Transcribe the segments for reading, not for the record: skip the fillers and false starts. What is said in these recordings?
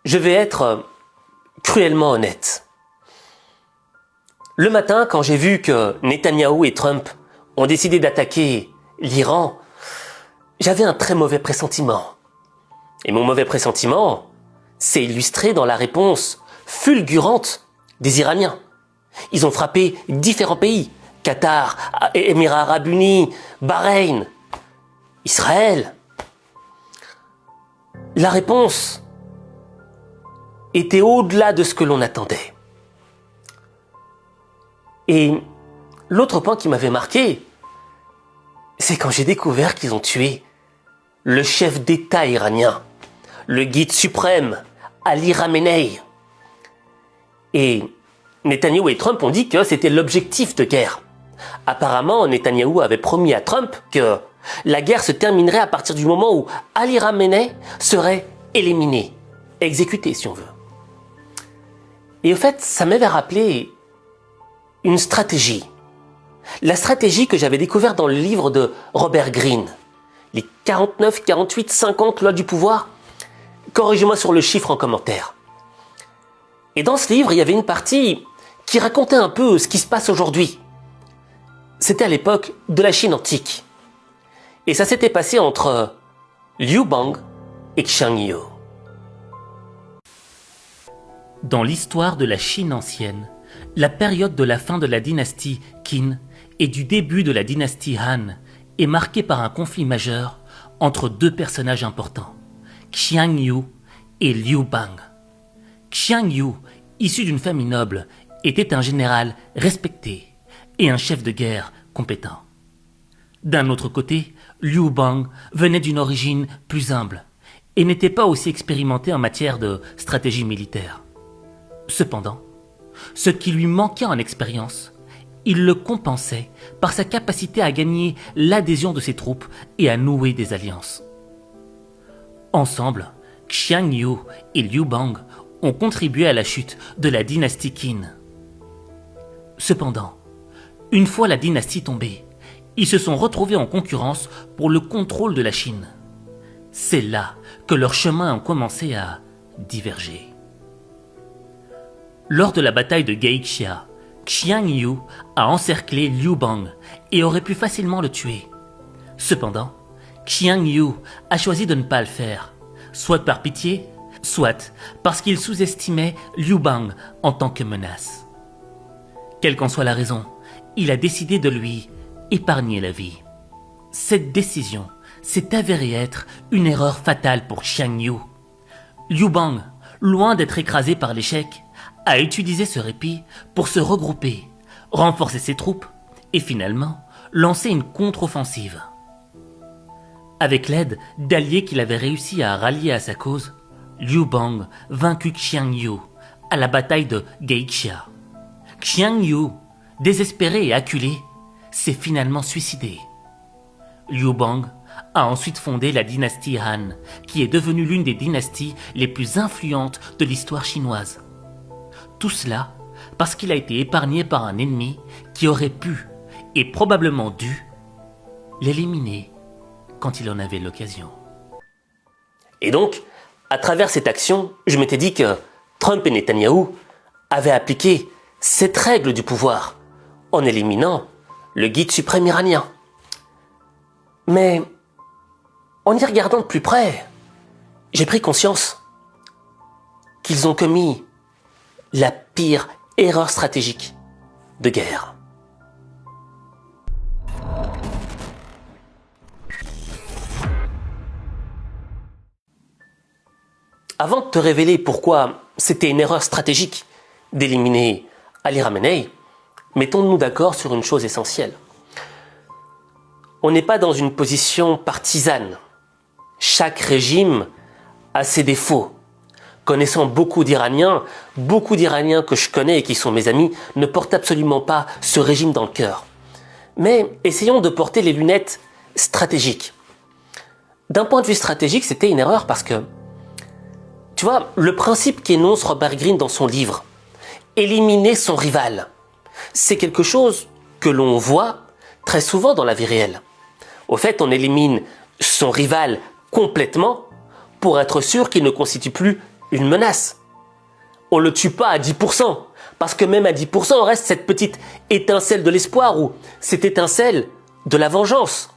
Je vais être cruellement honnête. Le matin, quand j'ai vu que Netanyahou et Trump ont décidé d'attaquer l'Iran, j'avais un très mauvais pressentiment. Et mon mauvais pressentiment s'est illustré dans la réponse fulgurante des Iraniens. Ils ont frappé différents pays, Qatar, Émirats Arabes Unis, Bahreïn, Israël. La réponse était au-delà de ce que l'on attendait. Et l'autre point qui m'avait marqué, c'est quand j'ai découvert qu'ils ont tué le chef d'État iranien, le guide suprême, Ali Khamenei. Et Netanyahou et Trump ont dit que c'était l'objectif de guerre. Apparemment, Netanyahou avait promis à Trump que la guerre se terminerait à partir du moment où Ali Khamenei serait éliminé, exécuté si on veut. Et au fait, ça m'avait rappelé une stratégie. La stratégie que j'avais découverte dans le livre de Robert Greene. Les 49, 48, 50 lois du pouvoir. Corrigez-moi sur le chiffre en commentaire. Et dans ce livre, il y avait une partie qui racontait un peu ce qui se passe aujourd'hui. C'était à l'époque de la Chine antique. Et ça s'était passé entre Liu Bang et Xiang Yu. Dans l'histoire de la Chine ancienne, la période de la fin de la dynastie Qin et du début de la dynastie Han est marquée par un conflit majeur entre deux personnages importants, Xiang Yu et Liu Bang. Xiang Yu, issu d'une famille noble, était un général respecté et un chef de guerre compétent. D'un autre côté, Liu Bang venait d'une origine plus humble et n'était pas aussi expérimenté en matière de stratégie militaire. Cependant, ce qui lui manquait en expérience, il le compensait par sa capacité à gagner l'adhésion de ses troupes et à nouer des alliances. Ensemble, Xiang Yu et Liu Bang ont contribué à la chute de la dynastie Qin. Cependant, une fois la dynastie tombée, ils se sont retrouvés en concurrence pour le contrôle de la Chine. C'est là que leurs chemins ont commencé à diverger. Lors de la bataille de Gaixia, Xiang Yu a encerclé Liu Bang et aurait pu facilement le tuer. Cependant, Xiang Yu a choisi de ne pas le faire, soit par pitié, soit parce qu'il sous-estimait Liu Bang en tant que menace. Quelle qu'en soit la raison, il a décidé de lui épargner la vie. Cette décision s'est avérée être une erreur fatale pour Xiang Yu. Liu Bang, loin d'être écrasé par l'échec, a utilisé ce répit pour se regrouper, renforcer ses troupes et finalement lancer une contre-offensive. Avec l'aide d'alliés qu'il avait réussi à rallier à sa cause, Liu Bang vaincut Xiang Yu à la bataille de Gaixia. Xiang Yu, désespéré et acculé, s'est finalement suicidé. Liu Bang a ensuite fondé la dynastie Han, qui est devenue l'une des dynasties les plus influentes de l'histoire chinoise. Tout cela parce qu'il a été épargné par un ennemi qui aurait pu, et probablement dû, l'éliminer quand il en avait l'occasion. Et donc, à travers cette action, je m'étais dit que Trump et Netanyahou avaient appliqué cette règle du pouvoir en éliminant le guide suprême iranien. Mais en y regardant de plus près, j'ai pris conscience qu'ils ont commis la pire erreur stratégique de guerre. Avant de te révéler pourquoi c'était une erreur stratégique d'éliminer Ali Khamenei, mettons-nous d'accord sur une chose essentielle. On n'est pas dans une position partisane. Chaque régime a ses défauts. Connaissant beaucoup d'Iraniens que je connais et qui sont mes amis, ne portent absolument pas ce régime dans le cœur. Mais essayons de porter les lunettes stratégiques. D'un point de vue stratégique, c'était une erreur parce que, tu vois, le principe qu'énonce Robert Greene dans son livre, éliminer son rival, c'est quelque chose que l'on voit très souvent dans la vie réelle. Au fait, on élimine son rival complètement pour être sûr qu'il ne constitue plus une menace. On le tue pas à 10%, parce que même à 10%, reste cette petite étincelle de l'espoir ou cette étincelle de la vengeance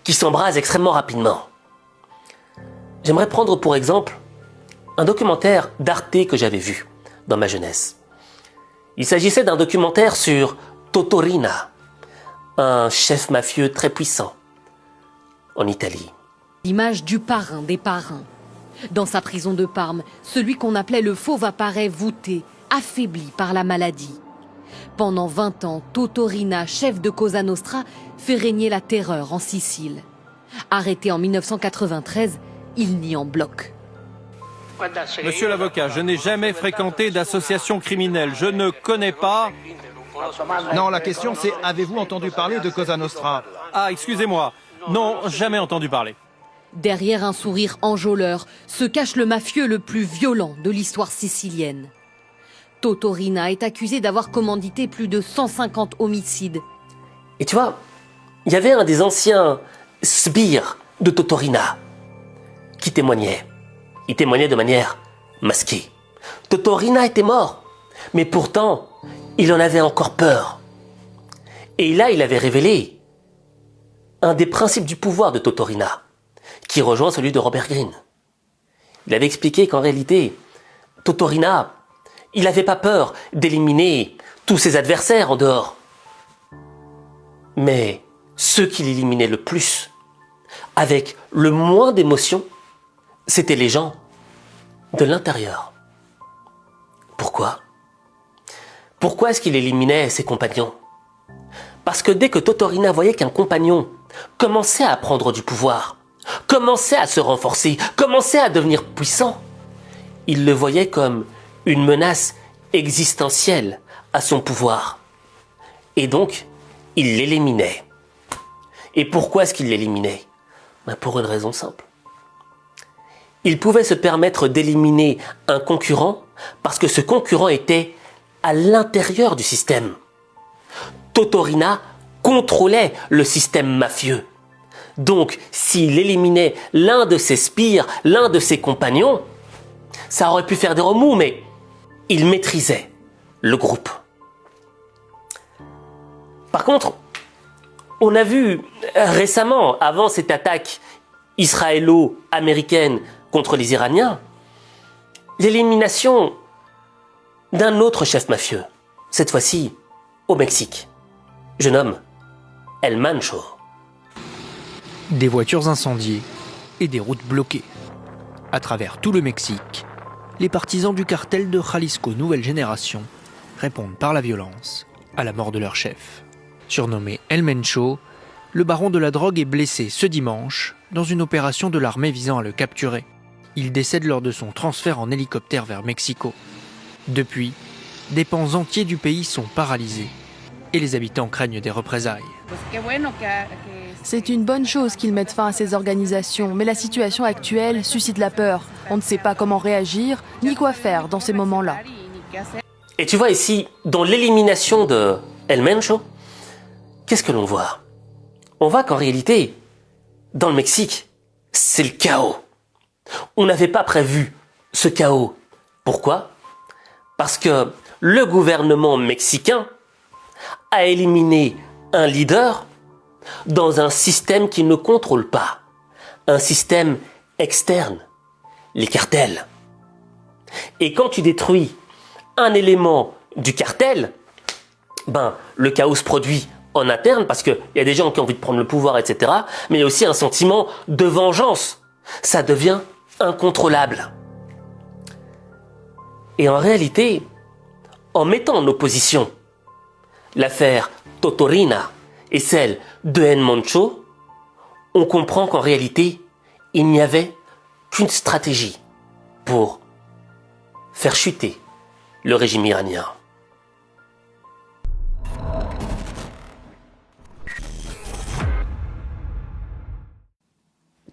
qui s'embrase extrêmement rapidement. J'aimerais prendre pour exemple un documentaire d'Arte que j'avais vu dans ma jeunesse. Il s'agissait d'un documentaire sur Totorina, un chef mafieux très puissant en Italie. L'image du parrain des parrains. Dans sa prison de Parme, celui qu'on appelait le fauve apparaît voûté, affaibli par la maladie. Pendant 20 ans, Totorina, chef de Cosa Nostra, fait régner la terreur en Sicile. Arrêté en 1993, il nie en bloc. Monsieur l'avocat, je n'ai jamais fréquenté d'association criminelle. Je ne connais pas... Non, la question c'est, avez-vous entendu parler de Cosa Nostra? Ah, excusez-moi. Non, jamais entendu parler. Derrière un sourire enjôleur se cache le mafieux le plus violent de l'histoire sicilienne. Totorina est accusé d'avoir commandité plus de 150 homicides. Et tu vois, il y avait un des anciens sbires de Totorina qui témoignait. Il témoignait de manière masquée. Totorina était mort, mais pourtant, il en avait encore peur. Et là, il avait révélé un des principes du pouvoir de Totorina, qui rejoint celui de Robert Greene. Il avait expliqué qu'en réalité, Totorina, il n'avait pas peur d'éliminer tous ses adversaires en dehors. Mais ceux qu'il éliminait le plus, avec le moins d'émotion, c'étaient les gens de l'intérieur. Pourquoi ? Pourquoi est-ce qu'il éliminait ses compagnons ? Parce que dès que Totorina voyait qu'un compagnon commençait à prendre du pouvoir, commençait à se renforcer, commençait à devenir puissant, il le voyait comme une menace existentielle à son pouvoir. Et donc, il l'éliminait. Et pourquoi est-ce qu'il l'éliminait ? Pour une raison simple. Il pouvait se permettre d'éliminer un concurrent parce que ce concurrent était à l'intérieur du système. Totorina contrôlait le système mafieux. Donc, s'il éliminait l'un de ses sbires, l'un de ses compagnons, ça aurait pu faire des remous, mais il maîtrisait le groupe. Par contre, on a vu récemment, avant cette attaque israélo-américaine contre les Iraniens, l'élimination d'un autre chef mafieux, cette fois-ci au Mexique. Je nomme El Mancho. Des voitures incendiées et des routes bloquées. À travers tout le Mexique, les partisans du cartel de Jalisco Nouvelle Génération répondent par la violence à la mort de leur chef. Surnommé El Mencho, le baron de la drogue est blessé ce dimanche dans une opération de l'armée visant à le capturer. Il décède lors de son transfert en hélicoptère vers Mexico. Depuis, des pans entiers du pays sont paralysés et les habitants craignent des représailles. C'est une bonne chose qu'ils mettent fin à ces organisations, mais la situation actuelle suscite la peur. On ne sait pas comment réagir, ni quoi faire dans ces moments-là. Et tu vois ici, dans l'élimination de El Mencho, qu'est-ce que l'on voit ? On voit qu'en réalité, dans le Mexique, c'est le chaos. On n'avait pas prévu ce chaos. Pourquoi ? Parce que le gouvernement mexicain a éliminé un leader dans un système qu'il ne contrôle pas. Un système externe, les cartels. Et quand tu détruis un élément du cartel, le chaos se produit en interne parce qu'il y a des gens qui ont envie de prendre le pouvoir, etc. Mais il y a aussi un sentiment de vengeance. Ça devient incontrôlable. Et en réalité, en mettant en opposition l'affaire Totorina et celle de El Mencho, on comprend qu'en réalité, il n'y avait qu'une stratégie pour faire chuter le régime iranien.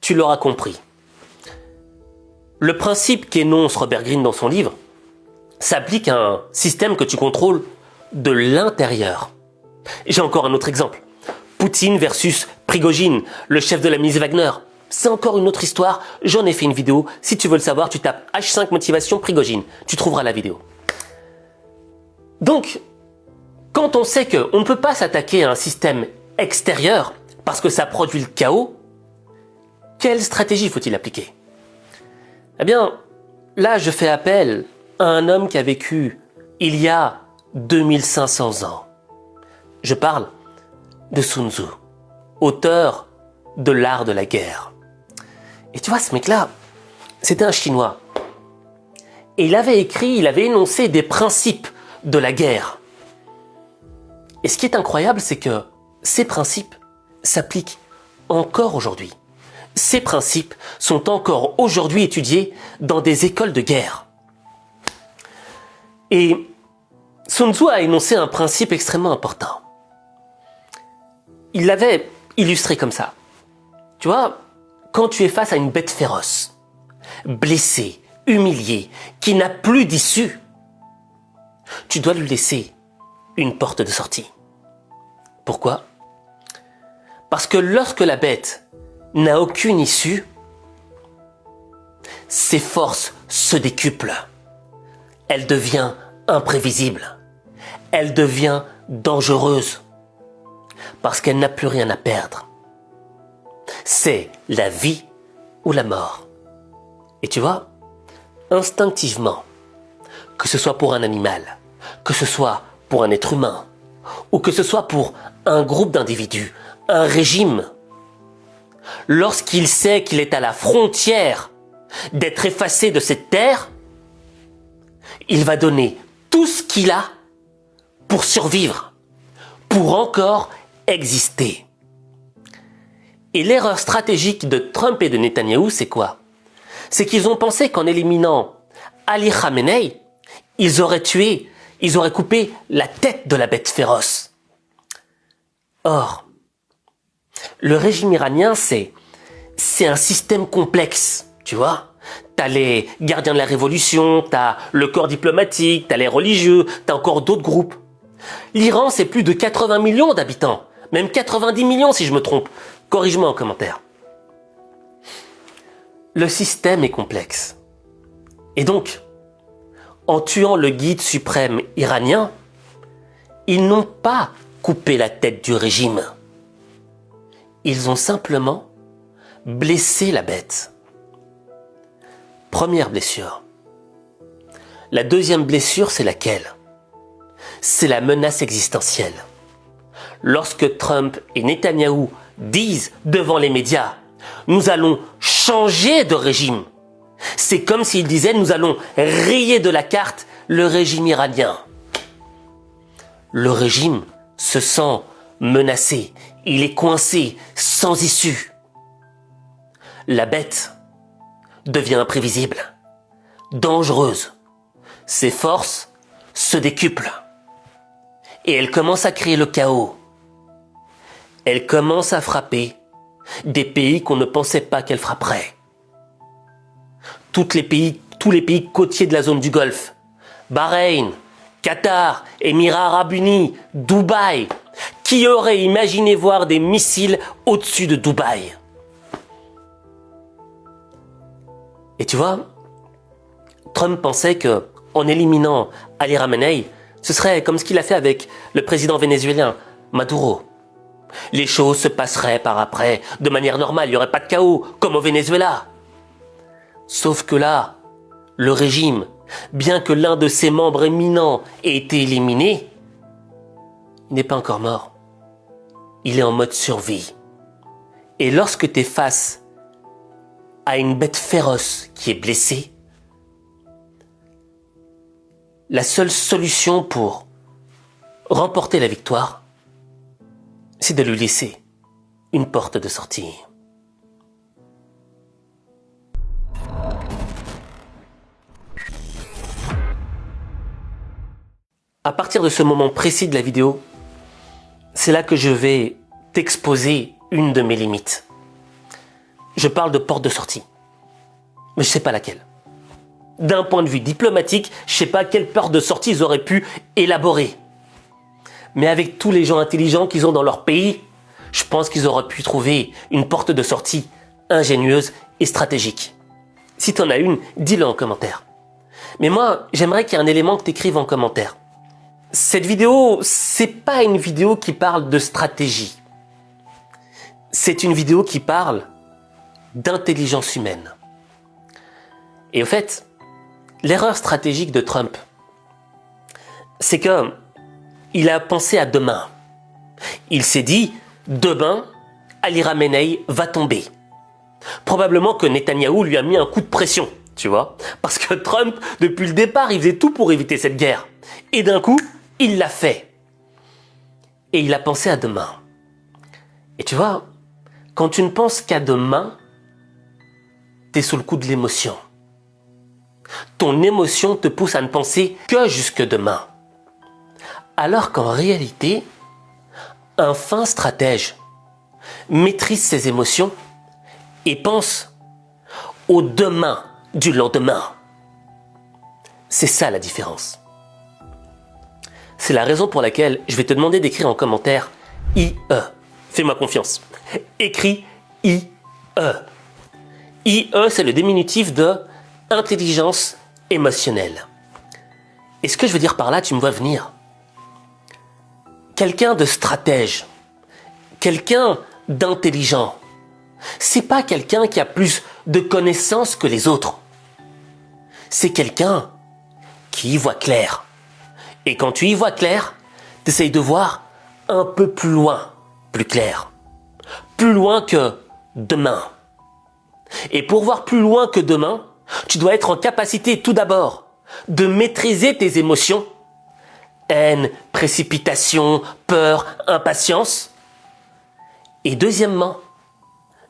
Tu l'auras compris. Le principe qu'énonce Robert Greene dans son livre s'applique à un système que tu contrôles de l'intérieur. J'ai encore un autre exemple. Poutine versus Prigojine, le chef de la milice Wagner. c'est encore une autre histoire. J'en ai fait une vidéo. Si tu veux le savoir, tu tapes H5 motivation Prigojine. Tu trouveras la vidéo. Donc, quand on sait qu'on ne peut pas s'attaquer à un système extérieur parce que ça produit le chaos, quelle stratégie faut-il appliquer? Eh bien, là, je fais appel à un homme qui a vécu il y a 2500 ans. Je parle de Sun Tzu, auteur de l'art de la guerre. Et tu vois, ce mec-là, c'était un Chinois. Et il avait énoncé des principes de la guerre. Et ce qui est incroyable, c'est que ces principes s'appliquent encore aujourd'hui. Ces principes sont encore aujourd'hui étudiés dans des écoles de guerre. Et Sun Tzu a énoncé un principe extrêmement important. Il l'avait illustré comme ça. Tu vois, quand tu es face à une bête féroce, blessée, humiliée, qui n'a plus d'issue, tu dois lui laisser une porte de sortie. Pourquoi? Parce que lorsque la bête n'a aucune issue, ses forces se décuplent. Elle devient imprévisible. Elle devient dangereuse. Parce qu'elle n'a plus rien à perdre. C'est la vie ou la mort. Et tu vois, instinctivement, que ce soit pour un animal, que ce soit pour un être humain, ou que ce soit pour un groupe d'individus, un régime, lorsqu'il sait qu'il est à la frontière d'être effacé de cette terre, il va donner tout ce qu'il a pour survivre, pour encore exister. Et l'erreur stratégique de Trump et de Netanyahou, c'est quoi? C'est qu'ils ont pensé qu'en éliminant Ali Khamenei, ils auraient coupé la tête de la bête féroce. Or, le régime iranien, c'est un système complexe, tu vois. T'as les gardiens de la révolution, t'as le corps diplomatique, t'as les religieux, t'as encore d'autres groupes. L'Iran, c'est plus de 80 millions d'habitants, même 90 millions si je me trompe. Corrige-moi en commentaire. Le système est complexe. Et donc, en tuant le guide suprême iranien, ils n'ont pas coupé la tête du régime. Ils ont simplement blessé la bête. Première blessure. La deuxième blessure, c'est laquelle? C'est la menace existentielle. Lorsque Trump et Netanyahou disent devant les médias « Nous allons changer de régime », c'est comme s'ils disaient « Nous allons rayer de la carte le régime iranien ». Le régime se sent menacé, il est coincé, sans issue. La bête devient imprévisible, dangereuse. Ses forces se décuplent. Et elle commence à créer le chaos. Elle commence à frapper des pays qu'on ne pensait pas qu'elle frapperait. Tous les pays côtiers de la zone du Golfe, Bahreïn, Qatar, Émirats Arabes Unis, Dubaï. Qui aurait imaginé voir des missiles au-dessus de Dubaï? Et tu vois, Trump pensait que, en éliminant Ali Khamenei, ce serait comme ce qu'il a fait avec le président vénézuélien, Maduro. Les choses se passeraient par après de manière normale, il n'y aurait pas de chaos, comme au Venezuela. Sauf que là, le régime, bien que l'un de ses membres éminents ait été éliminé, il n'est pas encore mort. Il est en mode survie. Et lorsque tu es face à une bête féroce qui est blessée, la seule solution pour remporter la victoire, c'est de lui laisser une porte de sortie. À partir de ce moment précis de la vidéo, c'est là que je vais t'exposer une de mes limites. Je parle de porte de sortie, mais je sais pas laquelle. D'un point de vue diplomatique, je sais pas quelle porte de sortie ils auraient pu élaborer. Mais avec tous les gens intelligents qu'ils ont dans leur pays, je pense qu'ils auraient pu trouver une porte de sortie ingénieuse et stratégique? Si t'en as une, dis-le en commentaire. Mais moi, j'aimerais qu'il y ait un élément que t'écrives en commentaire. Cette vidéo, c'est pas une vidéo qui parle de stratégie. C'est une vidéo qui parle d'intelligence humaine. Et au fait, l'erreur stratégique de Trump, c'est que il a pensé à demain. Il s'est dit, demain, Ali Khamenei va tomber. Probablement que Netanyahou lui a mis un coup de pression, tu vois. Parce que Trump, depuis le départ, il faisait tout pour éviter cette guerre. Et d'un coup, il l'a fait. Et il a pensé à demain. Et tu vois, quand tu ne penses qu'à demain, t'es sous le coup de l'émotion. Ton émotion te pousse à ne penser que jusque demain. Alors qu'en réalité, un fin stratège maîtrise ses émotions et pense au demain du lendemain. C'est ça la différence. C'est la raison pour laquelle je vais te demander d'écrire en commentaire IE. Fais-moi confiance. Écris IE. IE, c'est le diminutif de intelligence émotionnelle. Et ce que je veux dire par là, tu me vois venir. Quelqu'un de stratège, quelqu'un d'intelligent, c'est pas quelqu'un qui a plus de connaissances que les autres. C'est quelqu'un qui y voit clair. Et quand tu y vois clair, tu essayes de voir un peu plus loin, plus clair. Plus loin que demain. Et pour voir plus loin que demain, tu dois être en capacité tout d'abord de maîtriser tes émotions. Haine, précipitation, peur, impatience. Et deuxièmement,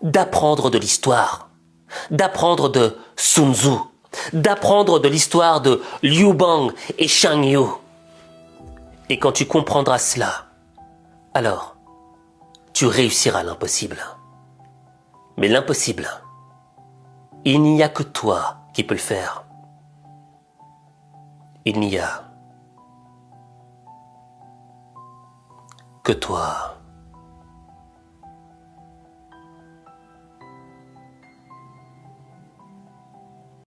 d'apprendre de l'histoire. D'apprendre de Sun Tzu. D'apprendre de l'histoire de Liu Bang et Shang Yu. Et quand tu comprendras cela, alors tu réussiras l'impossible. Mais l'impossible, il n'y a que toi qui peux le faire. Il n'y a que toi.